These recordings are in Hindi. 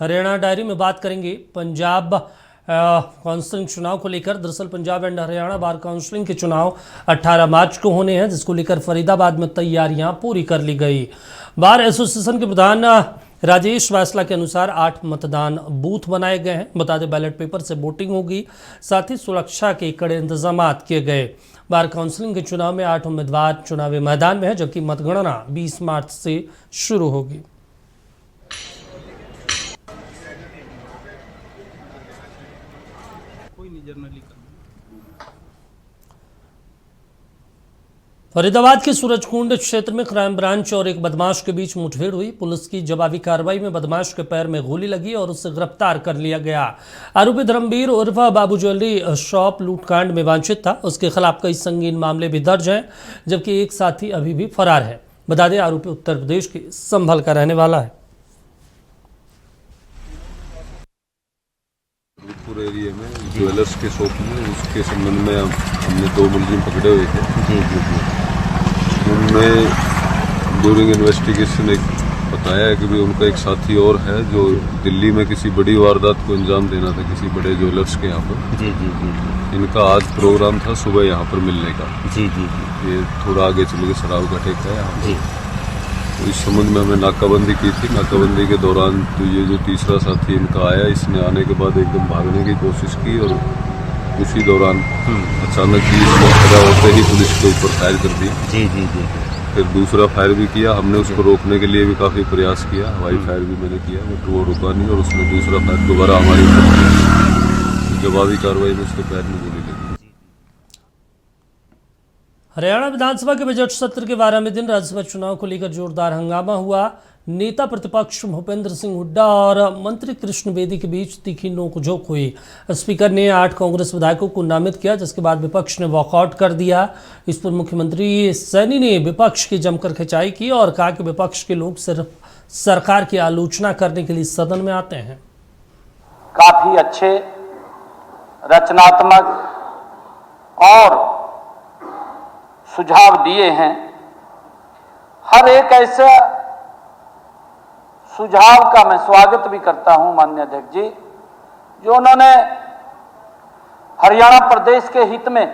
हरियाणा डायरी में बात करेंगे पंजाब काउंसलिंग चुनाव को लेकर। दरअसल Punjab and Haryana bar counselling के चुनाव 18 मार्च को होने हैं, जिसको लेकर फरीदाबाद में तैयारियां पूरी कर ली गई। बार एसोसिएशन के प्रधान राजेश वासला के अनुसार 8 मतदान बूथ बनाए गए हैं। बता दें, बैलेट पेपर से वोटिंग होगी, साथ ही सुरक्षा के कड़े इंतजाम किए गए। बार काउंसलिंग के चुनाव में 8 उम्मीदवार चुनावी मैदान में है, जबकि मतगणना 20 मार्च से शुरू होगी। फरीदाबाद के सूरजकुंड क्षेत्र में क्राइम ब्रांच और एक बदमाश के बीच मुठभेड़ हुई। पुलिस की जवाबी कार्रवाई में बदमाश के पैर में गोली लगी और उसे गिरफ्तार कर लिया गया। आरोपी धर्मवीर उर्फ बाबू ज्वेलरी शॉप लूटकांड में वांछित था। उसके खिलाफ कई संगीन मामले भी दर्ज हैं, जबकि एक साथी अभी भी फरार है। बता दें, आरोपी उत्तर प्रदेश के संभल का रहने वाला है। एरिया में ज्वेलर्स के शॉप में उसके संबंध में हमने 2 मुलजिम पकड़े हुए थे। उनमें ड्यूरिंग इन्वेस्टिगेशन एक बताया है कि भी उनका एक साथी और है जो दिल्ली में किसी बड़ी वारदात को अंजाम देना था किसी बड़े ज्वेलर्स के यहाँ पर। इनका आज प्रोग्राम था सुबह यहाँ पर मिलने का। ये थोड़ा आगे चल के शराब का ठेका है यहाँ। तो इस संबंध में हमने नाकाबंदी की थी। नाकाबंदी के दौरान तो ये जो तीसरा साथी इनका आया, इसने आने के बाद एकदम भागने की कोशिश की और उसी दौरान अचानक ही इसको खड़ा होते ही पुलिस के ऊपर फायर कर दिया। फिर दूसरा फायर भी किया। हमने उसको रोकने के लिए भी काफ़ी प्रयास किया, हवाई फायर भी मैंने किया, बट वो रुका नहीं और उसने दूसरा फायर दोबारा हमारे ऊपर किया। जवाबी कार्रवाई में उसके पैर में गोली लगी। हरियाणा विधानसभा के बजट सत्र के 12वें दिन राज्यसभा चुनाव को लेकर जोरदार हंगामा हुआ। नेता प्रतिपक्ष भूपेंद्र सिंह हुड्डा और मंत्री कृष्ण बेदी के बीच तीखी नोकझोंक हुई। स्पीकर ने 8 कांग्रेस विधायकों को नामित किया, जिसके बाद विपक्ष ने वॉकआउट कर दिया। इस पर मुख्यमंत्री सैनी ने विपक्ष की जमकर खिंचाई की और कहा कि विपक्ष के लोग सिर्फ सरकार की आलोचना करने के लिए सदन में आते हैं। काफी अच्छे, रचनात्मक और सुझाव दिए हैं। हर एक ऐसे सुझाव का मैं स्वागत भी करता हूं माननीय अध्यक्ष जी, जो उन्होंने हरियाणा प्रदेश के हित में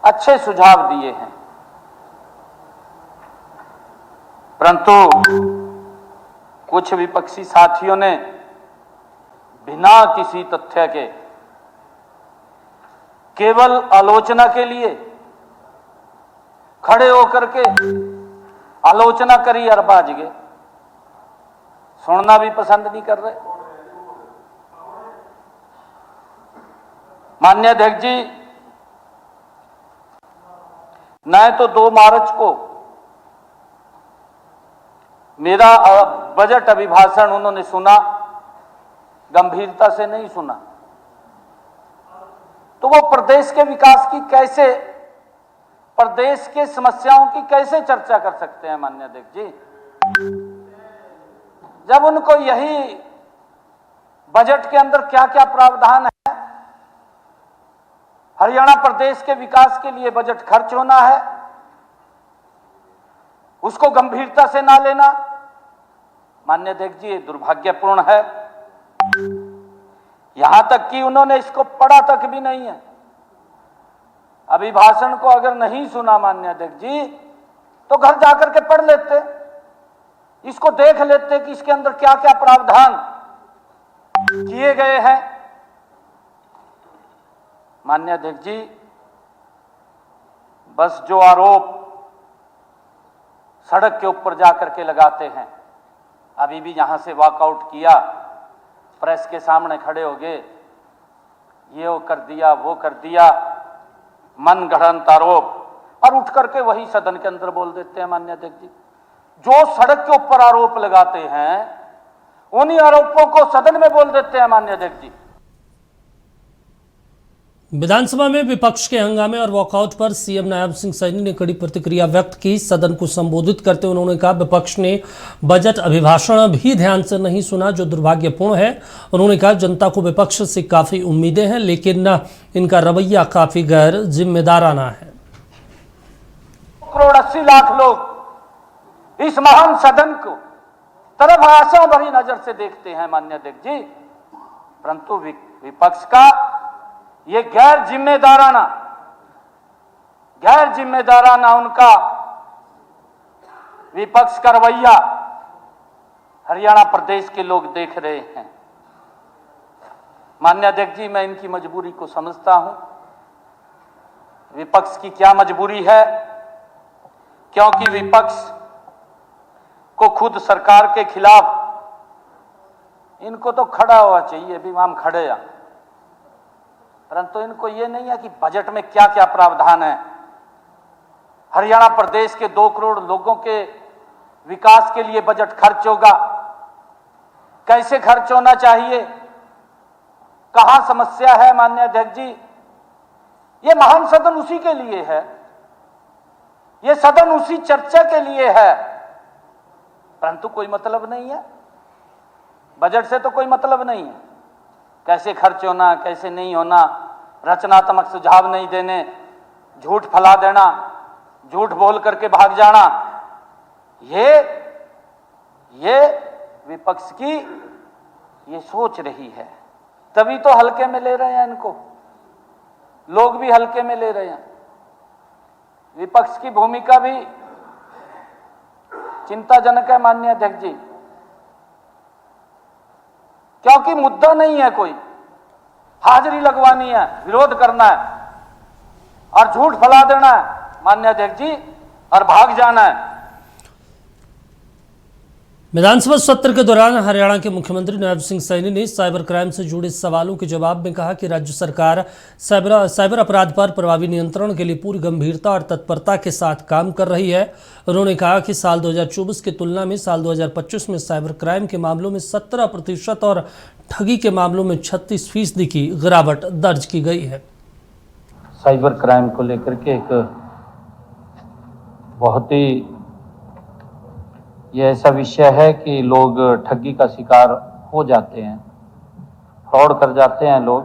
अच्छे सुझाव दिए हैं। परंतु कुछ विपक्षी साथियों ने बिना किसी तथ्य के केवल आलोचना के लिए खड़े होकर के आलोचना करी और बाज गए। सुनना भी पसंद नहीं कर रहे। माननीय अध्यक्ष जी, न तो 2 मार्च को मेरा बजट अभिभाषण उन्होंने सुना, गंभीरता से नहीं सुना, तो वो प्रदेश के विकास की कैसे, प्रदेश के समस्याओं की कैसे चर्चा कर सकते हैं माननीय अध्यक्ष जी, जब उनको यही बजट के अंदर क्या क्या प्रावधान है। हरियाणा प्रदेश के विकास के लिए बजट खर्च होना है, उसको गंभीरता से ना लेना माननीय अध्यक्ष जी, ये दुर्भाग्यपूर्ण है। यहां तक कि उन्होंने इसको पढ़ा तक भी नहीं है। अभिभाषण को अगर नहीं सुना माननीय अध्यक्ष जी, तो घर जाकर के पढ़ लेते, इसको देख लेते कि इसके अंदर क्या क्या प्रावधान किए गए हैं। माननीय अध्यक्ष जी, बस जो आरोप सड़क के ऊपर जाकर के लगाते हैं, अभी भी यहां से वॉकआउट किया, प्रेस के सामने खड़े हो गए, ये वो कर दिया, वो कर दिया, मन गढ़ंत आरोप, और उठ करके वही सदन के अंदर बोल देते हैं माननीय अध्यक्ष जी। जो सड़क के ऊपर आरोप लगाते हैं, उन्हीं आरोपों को सदन में बोल देते हैं माननीय अध्यक्ष जी। विधानसभा में विपक्ष के हंगामे और वॉकआउट पर सीएम नायब सिंह सैनी ने कड़ी प्रतिक्रिया व्यक्त की। सदन को संबोधित करते हुए उन्होंने कहा, विपक्ष ने बजट अभिभाषण भी ध्यान से नहीं सुना, जो दुर्भाग्यपूर्ण है। उन्होंने कहा, जनता को विपक्ष से काफी उम्मीदें हैं, लेकिन इनका रवैया काफी गैर जिम्मेदाराना है। 1.80 करोड़ लोग इस महान सदन को तरफ आशा भरी नजर से देखते हैं माननीय अध्यक्ष जी, परंतु विपक्ष का ये गैर जिम्मेदाराना उनका विपक्ष का रवैया हरियाणा प्रदेश के लोग देख रहे हैं। माननीय अध्यक्ष जी, मैं इनकी मजबूरी को समझता हूं। विपक्ष की क्या मजबूरी है, क्योंकि विपक्ष को खुद सरकार के खिलाफ इनको तो खड़ा हुआ चाहिए, भी हम खड़े हैं, परंतु इनको ये नहीं है कि बजट में क्या क्या प्रावधान है। हरियाणा प्रदेश के 2 करोड़ लोगों के विकास के लिए बजट खर्च होगा, कैसे खर्च होना चाहिए, कहां समस्या है। माननीय अध्यक्ष जी, ये महान सदन उसी के लिए है, ये सदन उसी चर्चा के लिए है, परंतु कोई मतलब नहीं है। बजट से तो कोई मतलब नहीं है, कैसे खर्च होना, कैसे नहीं होना, रचनात्मक सुझाव नहीं देने, झूठ फैला देना, झूठ बोल करके भाग जाना, ये विपक्ष की ये सोच रही है। तभी तो हल्के में ले रहे हैं इनको, लोग भी हल्के में ले रहे हैं। विपक्ष की भूमिका भी चिंताजनक है माननीय अध्यक्ष जी, क्योंकि मुद्दा नहीं है कोई, हाजिरी लगवानी है, विरोध करना है और झूठ फैला देना है माननीय अध्यक्ष जी, और भाग जाना है। विधानसभा सत्र के दौरान हरियाणा के मुख्यमंत्री नवाब सिंह सैनी ने साइबर क्राइम से जुड़े सवालों के जवाब में कहा कि राज्य सरकार साइबर अपराध पर प्रभावी नियंत्रण के लिए पूरी गंभीरता और तत्परता के साथ काम कर रही है। उन्होंने कहा कि साल 2024 की तुलना में साल 2025 में साइबर क्राइम के मामलों में 17% और ठगी के मामलों में 36% की गिरावट दर्ज की गई है। साइबर क्राइम को लेकर के एक बहुत ही ये ऐसा विषय है कि लोग ठगी का शिकार हो जाते हैं, फ्रॉड कर जाते हैं लोग।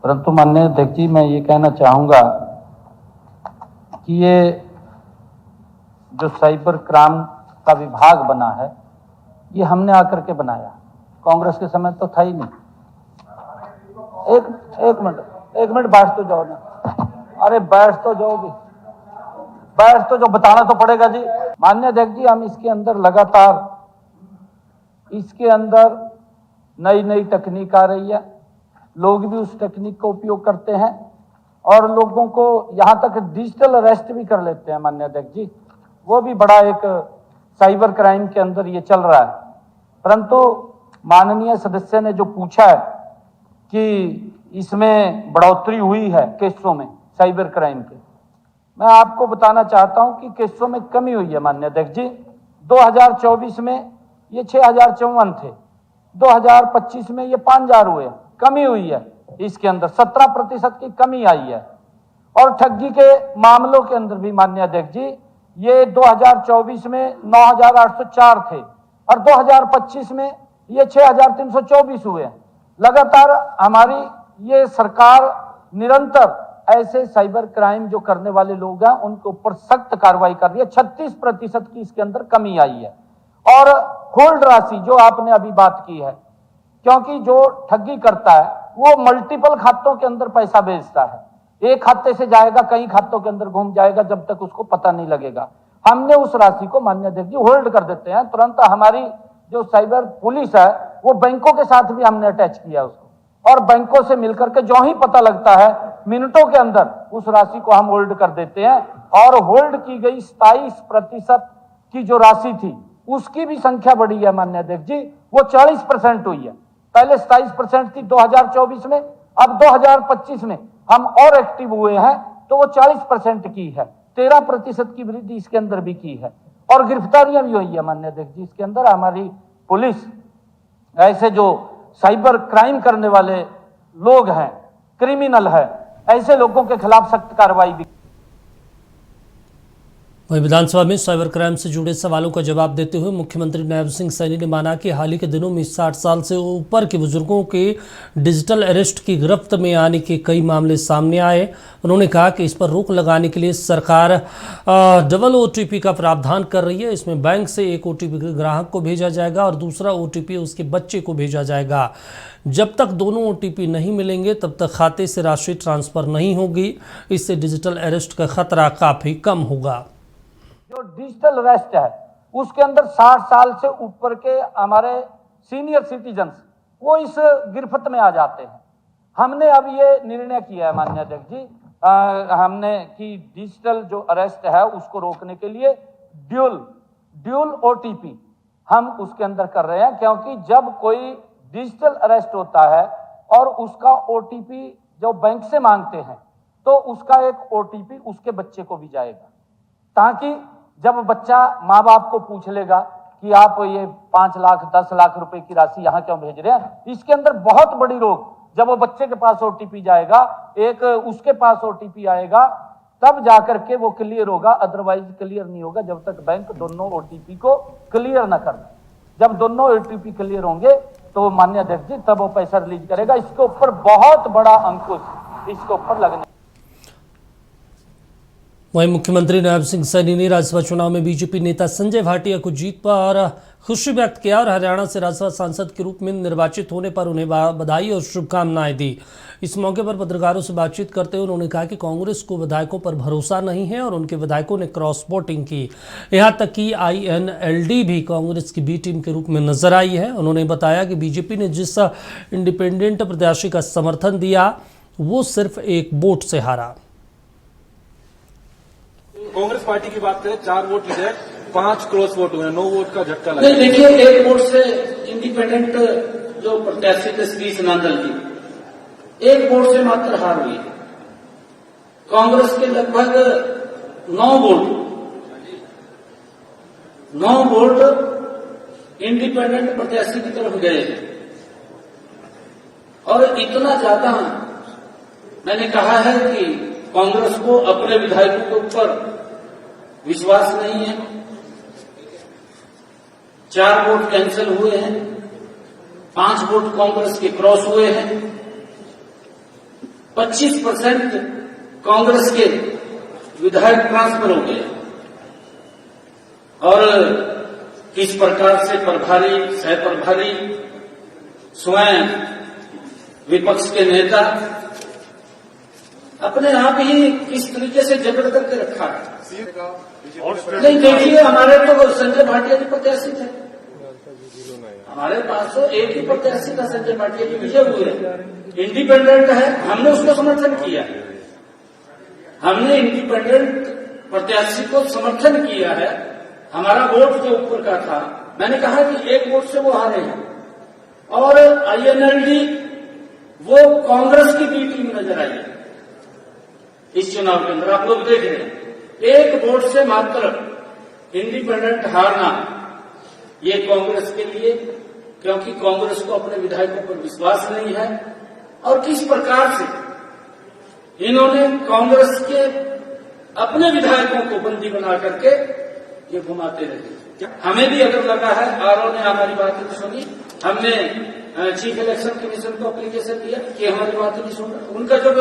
परंतु माननीय अध्यक्ष जी, मैं ये कहना चाहूँगा कि ये जो साइबर क्राइम का विभाग बना है, ये हमने आकर के बनाया, कांग्रेस के समय तो था ही नहीं। एक मिनट बैठ तो जाओ ना, अरे बैठ तो जाओगे, बैठ तो जो बताना तो पड़ेगा जी। माननीय अध्यक्ष जी, हम इसके अंदर लगातार इसके अंदर नई नई तकनीक आ रही है, लोग भी उस तकनीक का उपयोग करते हैं और लोगों को यहाँ तक डिजिटल अरेस्ट भी कर लेते हैं माननीय अध्यक्ष जी। वो भी बड़ा एक साइबर क्राइम के अंदर ये चल रहा है। परंतु माननीय सदस्य ने जो पूछा है कि इसमें बढ़ोतरी हुई है केसों में साइबर क्राइम के, मैं आपको बताना चाहता हूं कि केसों में कमी हुई है माननीय अध्यक्ष जी। 2024 में ये 6054 थे, 2025 में ये 5000 हुए, कमी हुई है। इसके अंदर 17% की कमी आई है। और ठगी के मामलों के अंदर भी माननीय अध्यक्ष जी, ये 2024 में 9804 थे और 2025 में ये 6324 हुए। लगातार हमारी ये सरकार निरंतर ऐसे साइबर क्राइम जो करने वाले लोग हैं उनके ऊपर सख्त कार्रवाई कर रही है। 36% की इसके अंदर कमी आई है। और होल्ड राशि जो आपने अभी बात की है, क्योंकि जो ठगी करता है वो मल्टीपल खातों के अंदर पैसा भेजता है, एक खाते से जाएगा कई खातों के अंदर घूम जाएगा जब तक उसको पता नहीं लगेगा। हमने उस राशि को माननीय अध्यक्ष जी होल्ड कर देते हैं। तुरंत हमारी जो साइबर पुलिस है वो बैंकों के साथ भी हमने अटैच किया उसको, और बैंकों से मिलकर के जो ही पता लगता है मिनटों के अंदर उस राशि को हम होल्ड कर देते हैं। और होल्ड की गई 27% की जो राशि थी उसकी भी संख्या बढ़ी है माननीय अध्यक्ष जी, वो 40% हुई है। पहले 27% थी 2024 में, अब 2025 में हम और एक्टिव हुए हैं तो वो 40% की है। 13% की वृद्धि इसके अंदर भी की है। और गिरफ्तारियां भी हुई है माननीय अध्यक्ष जी। इसके अंदर हमारी पुलिस ऐसे जो साइबर क्राइम करने वाले लोग हैं, क्रिमिनल है, ऐसे लोगों के खिलाफ सख्त कार्रवाई भी। वहीं विधानसभा में साइबर क्राइम से जुड़े सवालों का जवाब देते हुए मुख्यमंत्री नायब सिंह सैनी ने माना कि हाल ही के दिनों में 60 साल से ऊपर के बुजुर्गों के डिजिटल अरेस्ट की गिरफ्त में आने के कई मामले सामने आए। उन्होंने कहा कि इस पर रोक लगाने के लिए सरकार डबल OTP का प्रावधान कर रही है। इसमें बैंक से एक OTP ग्राहक को भेजा जाएगा और दूसरा OTP उसके बच्चे को भेजा जाएगा। जब तक दोनों OTP नहीं मिलेंगे तब तक खाते से राशि ट्रांसफर नहीं होगी। इससे डिजिटल अरेस्ट का खतरा काफी कम होगा। जो डिजिटल अरेस्ट है उसके अंदर 60 साल से ऊपर के हमारे सीनियर सिटीजन्स वो इस गिरफ्त में आ जाते हैं। हमने अब ये निर्णय किया है माननीय अध्यक्ष जी, हमने कि डिजिटल जो अरेस्ट है उसको रोकने के लिए ड्यूल OTP हम उसके अंदर कर रहे हैं, क्योंकि जब कोई डिजिटल अरेस्ट होता है और उसका OTP जो बैंक से मांगते हैं तो उसका एक OTP उसके बच्चे को भी जाएगा, ताकि जब बच्चा माँ बाप को पूछ लेगा कि आप ये 5 लाख 10 लाख रुपए की राशि यहाँ क्यों भेज रहे हैं, इसके अंदर बहुत बड़ी रोक। जब वो बच्चे के पास OTP जाएगा, एक उसके पास OTP आएगा, तब जाकर के वो क्लियर होगा, अदरवाइज क्लियर नहीं होगा जब तक बैंक दोनों OTP को क्लियर न कर दे। जब दोनों OTP क्लियर होंगे तो माननीय अध्यक्ष जी तब वो पैसा रिलीज करेगा। इसके ऊपर बहुत बड़ा अंकुश इसके ऊपर लगने। वहीं मुख्यमंत्री नायब सिंह सैनी ने राज्यसभा चुनाव में बीजेपी नेता संजय भाटिया को जीत पर खुशी व्यक्त किया और हरियाणा से राज्यसभा सांसद के रूप में निर्वाचित होने पर उन्हें बधाई और शुभकामनाएं दी। इस मौके पर पत्रकारों से बातचीत करते हुए उन्होंने कहा कि कांग्रेस को विधायकों पर भरोसा नहीं है और उनके विधायकों ने क्रॉस वोटिंग की। यहाँ तक कि INLD भी कांग्रेस की B टीम के रूप में नजर आई है। उन्होंने बताया कि बीजेपी ने जिस इंडिपेंडेंट प्रत्याशी का समर्थन दिया वो सिर्फ एक वोट से हारा। कांग्रेस पार्टी की बात करें, 4 वोट मिले, 5 क्रॉस वोट हुए, 9 वोट का झटका लगा। नहीं, देखिए, 1 वोट से इंडिपेंडेंट जो प्रत्याशी थे सतीश नांदल जी, 1 वोट से मात्र हार हुई। कांग्रेस के लगभग 9 वोट इंडिपेंडेंट प्रत्याशी की तरफ गए और इतना ज्यादा मैंने कहा है कि कांग्रेस को अपने विधायकों के ऊपर विश्वास नहीं है। 4 वोट कैंसिल हुए हैं, 5 वोट कांग्रेस के क्रॉस हुए हैं, 25% कांग्रेस के विधायक ट्रांसफर हो गए और किस प्रकार से प्रभारी, सह प्रभारी, स्वयं विपक्ष के नेता अपने आप ही किस तरीके से जकड़ करके रखा है। नहीं, देखिए, हमारे तो संजय भाटिया जी प्रत्याशी थे, हमारे पास तो एक ही प्रत्याशी था, संजय भाटिया जी विजय हुए, इंडिपेंडेंट है, हमने उसको समर्थन किया। हमने इंडिपेंडेंट प्रत्याशी को समर्थन किया है, हमारा वोट जो ऊपर का था, मैंने कहा कि 1 वोट से वो हारे हैं। और INLD वो कांग्रेस की B टीम नजर आई है इस चुनाव के अंदर। आप लोग देख रहे हैं, 1 वोट से मात्र इंडिपेंडेंट हारना ये कांग्रेस के लिए, क्योंकि कांग्रेस को अपने विधायकों पर विश्वास नहीं है और किस प्रकार से इन्होंने कांग्रेस के अपने विधायकों को बंदी बना करके ये घुमाते रहे। हमें भी अगर लगा है, RO ने हमारी बात नहीं सुनी, हमने चीफ इलेक्शन कमीशन को एप्लीकेशन दिया कि हमारी बात नहीं सुन रहा। उनका जब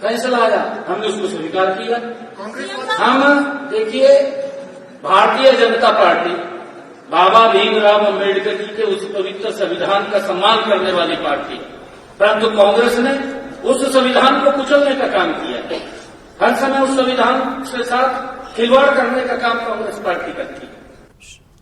फैसला आया हमने उसको स्वीकार किया। हम देखिए, भारतीय जनता पार्टी बाबा भीमराव अम्बेडकर जी के उस पवित्र संविधान का सम्मान करने वाली पार्टी, परंतु कांग्रेस ने उस संविधान को कुचलने का काम किया। हर समय उस संविधान के साथ खिलवाड़ करने का काम कांग्रेस पार्टी करती है।